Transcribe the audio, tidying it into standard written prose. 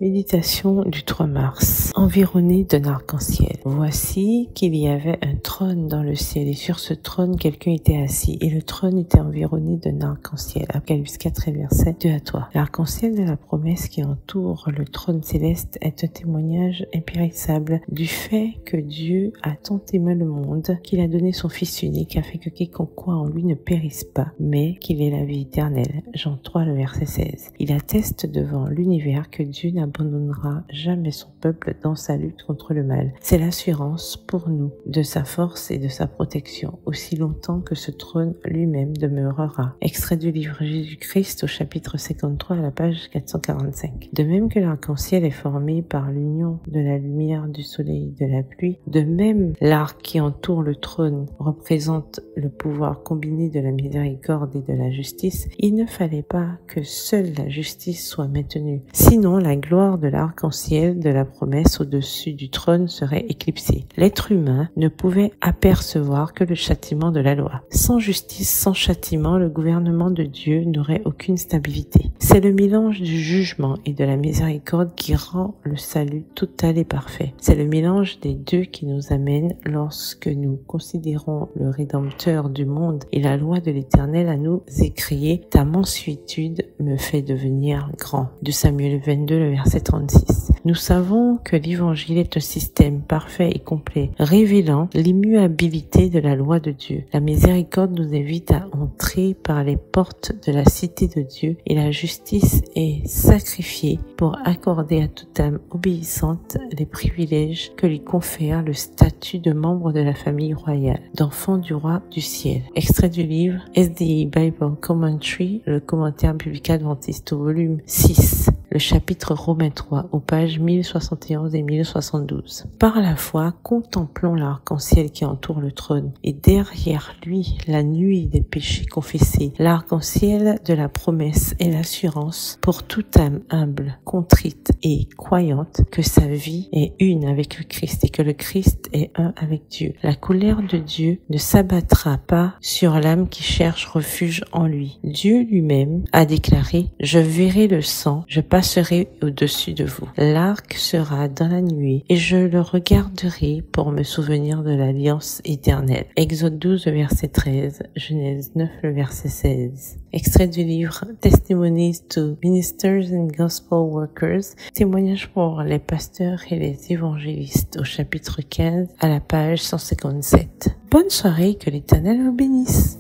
Méditation du 3 mars. Environné d'un arc-en-ciel. Voici qu'il y avait un trône dans le ciel et sur ce trône quelqu'un était assis et le trône était environné d'un arc-en-ciel. Apocalypse 4 verset 2 à 3. L'arc-en-ciel de la promesse qui entoure le trône céleste est un témoignage impérissable du fait que Dieu a tant aimé le monde qu'il a donné son Fils unique afin que quiconque croit en lui ne périsse pas, mais qu'il ait la vie éternelle. Jean 3 verset 16. Il atteste devant l'univers que Dieu n'abandonnera jamais son peuple dans sa lutte contre le mal. C'est l'assurance pour nous de sa force et de sa protection, aussi longtemps que ce trône lui-même demeurera. Extrait du livre Jésus-Christ au chapitre 53 à la page 445. De même que l'arc-en-ciel est formé par l'union de la lumière, du soleil, de la pluie, de même l'arc qui entoure le trône représente le pouvoir combiné de la miséricorde et de la justice. Il ne fallait pas que seule la justice soit maintenue, sinon la gloire de l'arc-en-ciel de la promesse au-dessus du trône serait éclipsée. L'être humain ne pouvait apercevoir que le châtiment de la loi. Sans justice, sans châtiment, le gouvernement de Dieu n'aurait aucune stabilité. C'est le mélange du jugement et de la miséricorde qui rend le salut total et parfait. C'est le mélange des deux qui nous amène, lorsque nous considérons le Rédempteur du monde et la loi de l'Éternel, à nous écrier « Ta mansuétude me fait devenir grand » de Samuel 22, le verset 36. Nous savons que l'Évangile est un système parfait et complet, révélant l'immuabilité de la loi de Dieu. La miséricorde nous invite à entrer par les portes de la cité de Dieu et la justice est sacrifiée pour accorder à toute âme obéissante les privilèges que lui confère le statut de membre de la famille royale, d'enfant du roi du ciel. Extrait du livre SDA Bible Commentary, le commentaire biblique adventiste au volume 6. Le chapitre Romains 3, aux pages 1071 et 1072. Par la foi, contemplons l'arc-en-ciel qui entoure le trône, et derrière lui, la nuée des péchés confessés. L'arc-en-ciel de la promesse est l'assurance pour toute âme humble, contrite et croyante que sa vie est une avec le Christ et que le Christ est un avec Dieu. La colère de Dieu ne s'abattra pas sur l'âme qui cherche refuge en lui. Dieu lui-même a déclaré « Je verrai le sang, je passerai au-dessus de vous. L'arc sera dans la nuée et je le regarderai pour me souvenir de l'alliance éternelle. » Exode 12, verset 13, Genèse 9, le verset 16. Extrait du livre Testimonies to Ministers and Gospel Workers, témoignages pour les pasteurs et les évangélistes au chapitre 15 à la page 157. Bonne soirée, que l'Éternel vous bénisse.